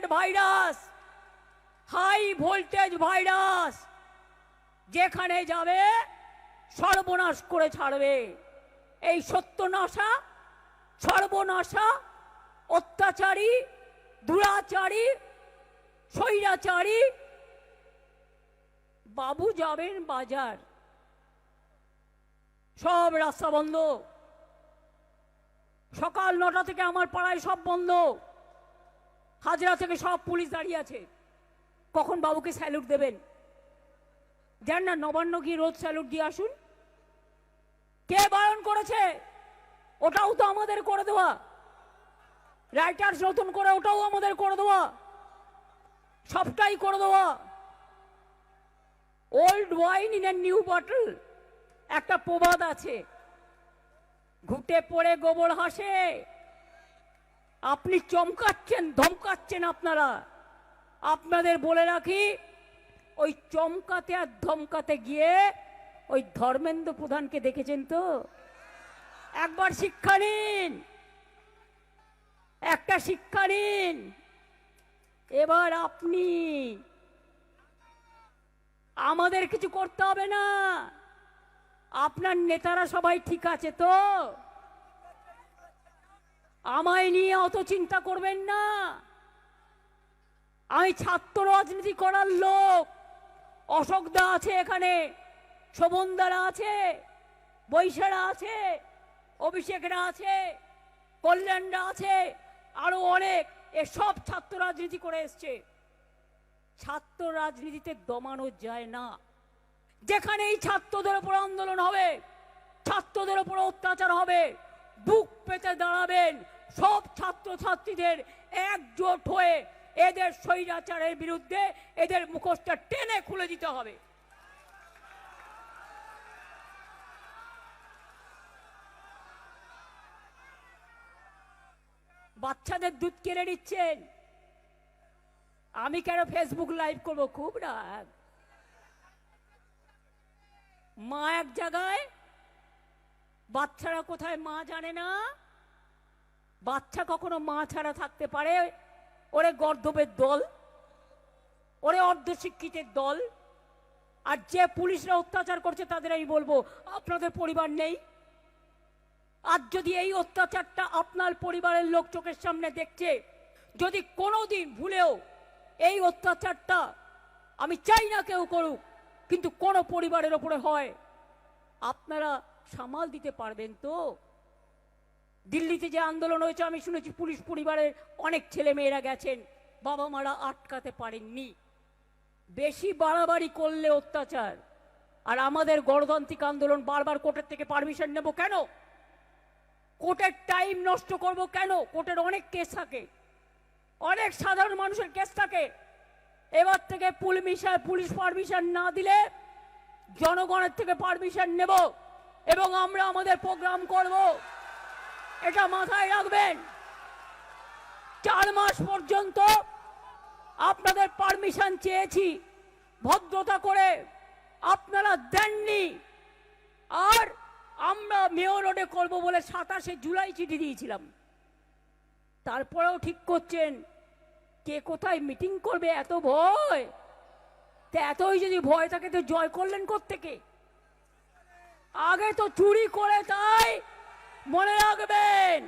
Red virus, high voltage virus, যেখানে যাবে সর্বনাশ করে ছাড়বে। এই সত্যনাশা, সর্বনাশা, অত্যাচারী, দুরাচারী, স্বৈরাচারী বাবু যাবেন বাজার, সব রাস্তা বন্ধ। সকাল 9টা থেকে আমার পাড়ায় সব বন্ধ। হাজরা থেকে সব পুলিশ দাঁড়িয়ে আছে। কখন বাবুকে স্যালুট দেবেন? যান না, নবান্ন গিয়ে রোজ স্যালুট দিয়ে আসুন। কে বারণ করেছে? ওটাও তো আমাদের করে দেওয়া। রাইটার্স নতুন করে ওটাও আমাদের করে দেওয়া, সবটাই করে দেওয়া। Old wine in a new bottle, একটা প্রবাদ আছে। ঘুটে পড়ে গোবর হাসে। আপনি চমকাচ্ছেন, ধমকাচ্ছেন আপনারা। আপনাদের বলে রাখি, ওই চমকাতে আর ধমকাতে গিয়ে ওই ধর্মেন্দ্র প্রধানকে দেখেছেন তো? একবার শিক্ষা নিন, একটা শিক্ষা নিন। এবার আপনি, আমাদের কিছু করতে হবে না। আপনার নেতারা সবাই ঠিক আছে তো? আমায় নিয়ে অত চিন্তা করবেন না। আমি ছাত্র রাজনীতি করার লোক। অশোকদা আছে এখানে, শোভনদারা আছে, বৈশারা আছে, অভিষেকরা আছে, কল্যাণরা আছে, আরো অনেক। এসব ছাত্র রাজনীতি করে এসছে। ছাত্র রাজনীতিতে দমানো যায় না। যেখানে এই ছাত্রদের উপর আন্দোলন হবে, ছাত্রদের উপর অত্যাচার হবে, বুক পেতে দাঁড়াবেন সব ছাত্র ছাত্রীদের একজোট হয়ে। এদের স্বৈরাচারের বিরুদ্ধে এদের মুখোশটা টেনে খুলে দিতে হবে। বাচ্চাদের দুধ কেড়ে নিচ্ছেন। আমি কেন ফেসবুক লাইভ করব? খুব রাগ। মা এক জায়গায়, বাচ্চারা কোথায় মা জানে না। বাচ্চা কখনো মা ছাড়া থাকতে পারে? ওরে গর্দবের দল, ওরে অর্ধশিক্ষিতের দল। আর যে পুলিশরা অত্যাচার করছে তাদের আমি বলবো, আপনাদের পরিবার নেই? আজ যদি এই অত্যাচারটা আপনার পরিবারের লোক চোখের সামনে দেখছে, যদি কোনোদিন ভুলেও এই অত্যাচারটা, আমি চাই না কেউ করুক, কিন্তু কোন পরিবারের ওপরে হয়, আপনারা সামাল দিতে পারবেন তো? দিল্লিতে যে আন্দোলন হয়েছে, আমি শুনেছি পুলিশ পরিবারের অনেক ছেলে মেয়েরা গেছেন, বাবা মারা আটকাতে পারেননি। বেশি বাড়াবাড়ি করলে অত্যাচার। আর আমাদের গণতান্ত্রিক আন্দোলন বারবার কোর্টের থেকে পারমিশন নেব কেন? কোর্টের টাইম নষ্ট করব কেন? কোর্টের অনেক কেস থাকে, অনেক সাধারণ মানুষের কেস থাকে। এবার থেকে পুলিশ পারমিশন না দিলে জনগণের থেকে পারমিশন নেব এবং আমরা আমাদের প্রোগ্রাম করব। এটা মাথায় রাখবেন। 4 মাস পর্যন্ত আপনাদের পারমিশন চেয়েছি, ভদ্রতা করে আপনারা দেননি। আর আমরা মেয়র রোডে করবো বলে 27শে জুলাই চিঠি দিয়েছিলাম। তারপরেও ঠিক করছেন কে কোথায় মিটিং করবে। এত ভয়, তা এতই যদি ভয় থাকে তো জয় করলেন কোত্থেকে? আগে তো চুরি করে, তাই মনে রাখবেন।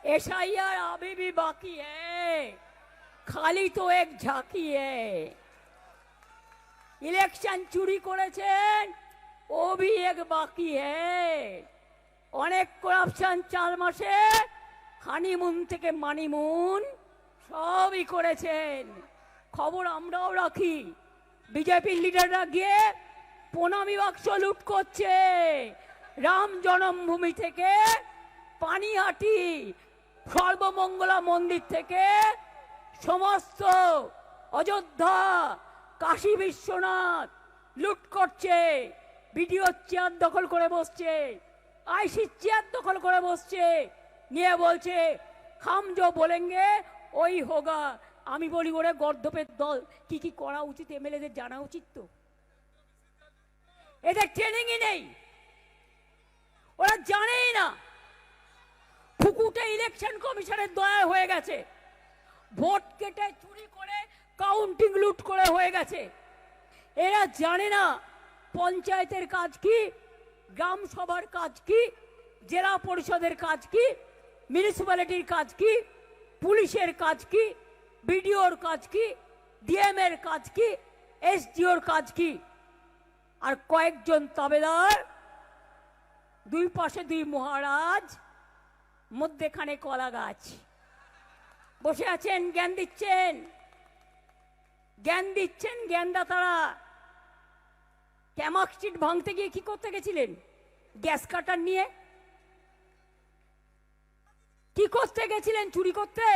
एसआईआर अभी भी बाकी है, खाली तो एक झांकी है। इलेक्शन चुरी করেছেন, ও भी एक बाकी है। অনেক করাপশন 4 মাসে, হানিমুন থেকে মানিমুন সবই করেছেন। খবর আমরাও রাখি। বিজেপি লিডাররা গিয়ে প্রণামী বাক্স লুট করছে। রাম জন্মভূমি থেকে পানিহাটি, সর্বমঙ্গলা মন্দির থেকে সমস্ত অযোধ্যা, কাশী বিশ্বনাথ লুট করছে। ভিডিও চেয়ার দখল করে বসছে, আইসি চেয়ার দখল করে বসছে, নিয়ে বলছে হাম জো বলেঙ্গে ওই হোগা। আমি বলি ওরে গর্দপের দল, কি কি করা উচিত এমএলএদের জানা উচিত তো। এদের ট্রেনিংই নেই, ওরা জানেই না। ফুকুটে ইলেকশন কমিশনের দয়া হয়ে গেছে। ভোট কেটে চুরি করে কাউন্টিং লুট করে হয়ে গেছে। এরা জানে না পঞ্চায়েতের কাজ কি, গ্রাম সভার কাজ কি, জেলা পরিষদের কাজ কি, মিউনিসিপ্যালিটির কাজ কি, পুলিশের কাজ কি, বিডিওর কাজ কি, ডিএম এর কাজ কি, এসডিওর কাজ কি। আর কয়েকজন তাবেদার, দুই পাশে দুই মহারাজ, মধ্যেখানে কলা গাছ, বসে আছেন, জ্ঞান দিচ্ছেন, জ্ঞান দিচ্ছেন জ্ঞানদাতারা। ক্যামাক স্ট্রিট ভাঙতে গিয়ে কি করতে গেছিলেন? গ্যাস কাটার নিয়ে কি করতে গেছিলেন? চুরি করতে।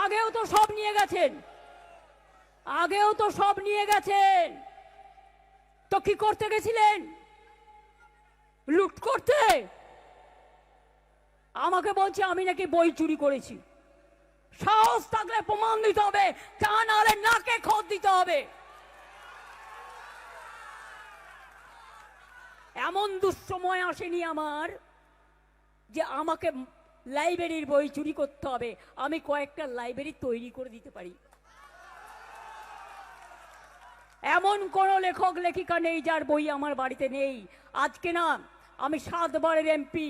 আগেও তো সব নিয়ে গেছেন, আগেও তো সব নিয়ে গেছেন। তো কি করতে গেছিলেন? লুট করতে। আমাকে বলছে আমি নাকি বই চুরি করেছি। সাহস থাকলে প্রমাণ দিতে হবে, তা নাহলে নাকে খত দিতে হবে। এমন দুঃসময় আসেনি আমার যে আমাকে লাইব্রেরির বই চুরি করতে হবে। আমি কয়েকটা লাইব্রেরি তৈরি করে দিতে পারি। এমন কোন লেখক লেখিকা নেই যার বই আমার বাড়িতে নেই। আজকে না, আমি 7 বারের এমপি,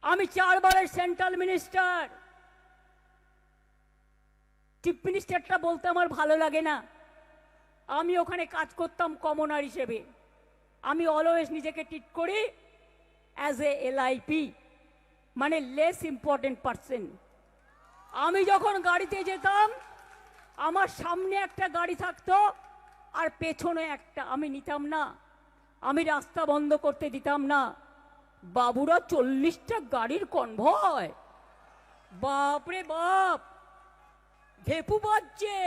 আমি 4 বারের সেন্ট্রাল মিনিস্টার। চিফ মিনিস্টারটা বলতে আমার ভালো লাগে না। আমি ওখানে কাজ করতাম কমনার হিসেবে। আমি অলওয়েজ নিজেকে ট্রিট করি অ্যাজ এ এলআইপি, মানে লেস ইম্পর্টেন্ট পার্সন। আমি যখন গাড়িতে যেতাম, আমার সামনে একটা গাড়ি থাকতো আর পেছনে একটা, আমি নিতাম না। আমি রাস্তা বন্ধ করতে দিতাম না। বাবুরা 40টা গাড়ির কনভয়, বাপরে বাপ, ভেপু বাজছে,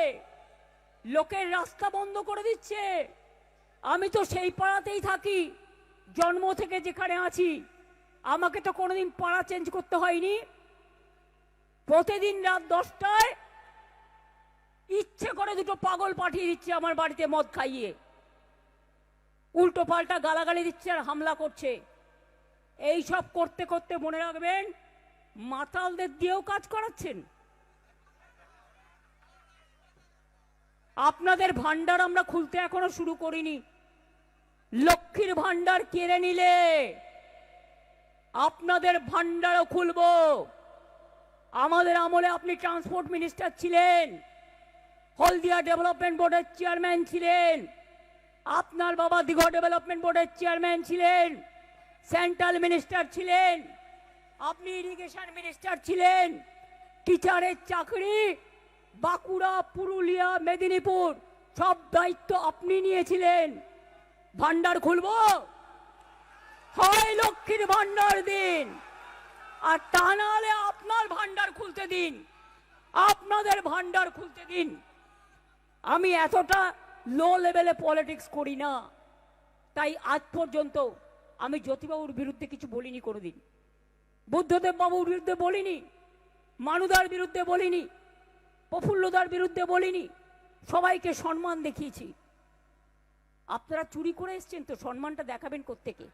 লোকের রাস্তা বন্ধ করে দিচ্ছে। আমি তো সেই পাড়াতেই থাকি, জন্ম থেকে যেখানে আছি। আমাকে তো কোনোদিন পাড়া চেঞ্জ করতে হয়নি। প্রতিদিন রাত 10টায় ইচ্ছে করে দুটো পাগল পাঠিয়ে দিচ্ছে আমার বাড়িতে মদ খাইয়ে, উল্টো পাল্টা গালাগালি দিচ্ছে আর হামলা করছে। এই সব করতে করতে মনে রাখবেন, মাতালদের দিয়েও কাজ করাচ্ছেন। আপনাদের ভান্ডার আমরা খুলতে এখনো শুরু করিনি। লক্ষ্মীর ভান্ডার কেড়ে নিলে আপনাদের ভান্ডারও খুলবো। আমাদের আমলে আপনি ট্রান্সপোর্ট মিনিস্টার ছিলেন, হলদিয়া ডেভেলপমেন্ট বোর্ডের চেয়ারম্যান ছিলেন, আপনার বাবা দীঘা ডেভেলপমেন্ট বোর্ডের চেয়ারম্যান ছিলেন, সেন্ট্রাল মিনিস্টার ছিলেন, আপনি ইরিগেশন মিনিস্টার ছিলেন। টিচারের চাকরি বাঁকুড়া, পুরুলিয়া, মেদিনীপুর সব দায়িত্ব আপনি নিয়েছিলেন। ভান্ডার খুলবো, হয় লক্ষ্মীর ভান্ডার দিন, আর তা নাহলে আপনার ভান্ডার খুলতে দিন, আপনাদের ভান্ডার খুলতে দিন। আমি এতটা লো লেভেলে পলিটিক্স করি না, তাই আজ পর্যন্ত আমি জ্যোতিবাবুর বিরুদ্ধে কিছু বলিনি কোনোদিন, বুদ্ধদেব বাবুর বিরুদ্ধে বলিনি, মানুদার বিরুদ্ধে বলিনি, প্রফুল্লদার বিরুদ্ধে বলিনি। সবাইকে সম্মান দেখিয়েছি। আপনারা চুরি করে এসছেন তো সম্মানটা দেখাবেন কোত্থেকে?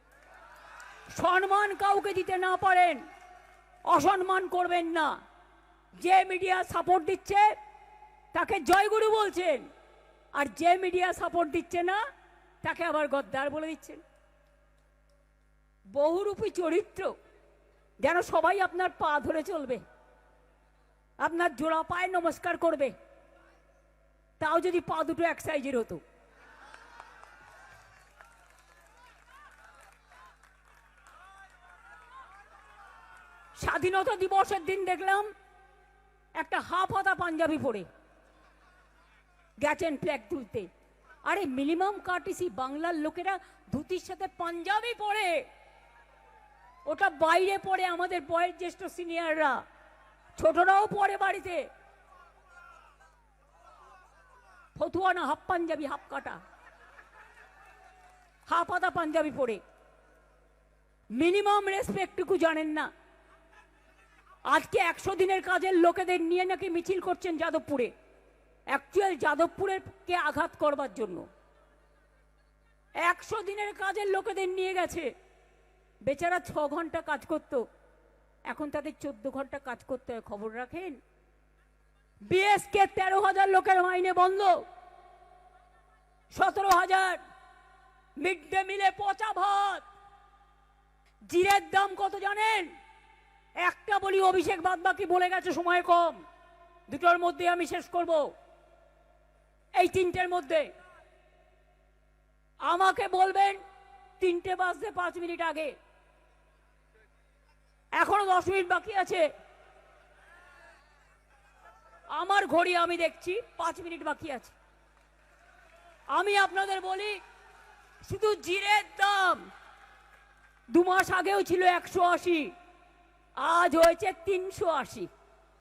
সম্মান কাউকে দিতে না পারেন, অসম্মান করবেন না। যে মিডিয়া সাপোর্ট দিচ্ছে তাকে জয়গুরু বলছেন, আর যে মিডিয়া সাপোর্ট দিচ্ছে না তাকে আবার গদ্দার বলে দিচ্ছেন। বহুরূপী চরিত্র, যেন সবাই আপনার পা ধরে চলবে, আপনার জোড়া পায়ে নমস্কার করবে, তাও যদি পা দুটো এক সাইজের হতো। স্বাধীনতা দিবসের দিন দেখলাম একটা হাফ হাতা পাঞ্জাবি পরে গেছেন ফ্ল্যাগ তুলতে। আরে মিনিমাম কার্টিসি, বাংলার লোকেরা ধুতির সাথে পাঞ্জাবি পরে, ওটা বাইরে পড়ে আমাদের বয়োজ্যেষ্ঠ সিনিয়ররা, ছোটরাও পরে বাড়িতে। ফতুয়া না, হাফ পাঞ্জাবি, হাফ কাটা, হাফ হাতা পাঞ্জাবি পরে। মিনিমাম রেসপেক্টটুকু জানেন না। আজকে 100 দিনের কাজের লোকেদের নিয়ে নাকি মিছিল করছেন যাদবপুরে, অ্যাকচুয়াল যাদবপুরের কে আঘাত করবার জন্য। 100 দিনের কাজের লোকেদের নিয়ে গেছে, বেচারা 6 ঘন্টা কাজ করত, এখন তাদের 14 ঘন্টা কাজ করতে হয়, খবর রাখেন? বিএসকে 13,000 লোকের মাইনে বন্ধ, 17,000 মিড ডে মিলে পচা ভাত। জিরের দাম কত জানেন? একটা বলি, অভিষেক বাদ বাকি বলে গেছে, সময় কম, দুটোর মধ্যে আমি শেষ করব। এই তিনটের মধ্যে আমাকে বলবেন 3টে বাজতে 5 মিনিট আগে, এখনো 10 মিনিট বাকি আছে। আমার ঘড়ি আমি দেখছি 5 মিনিট বাকি আছে। আমি আপনাদের বলি, শুধু জিরের দাম 2 মাস আগেও ছিল 180, আজ হয়েছে 380।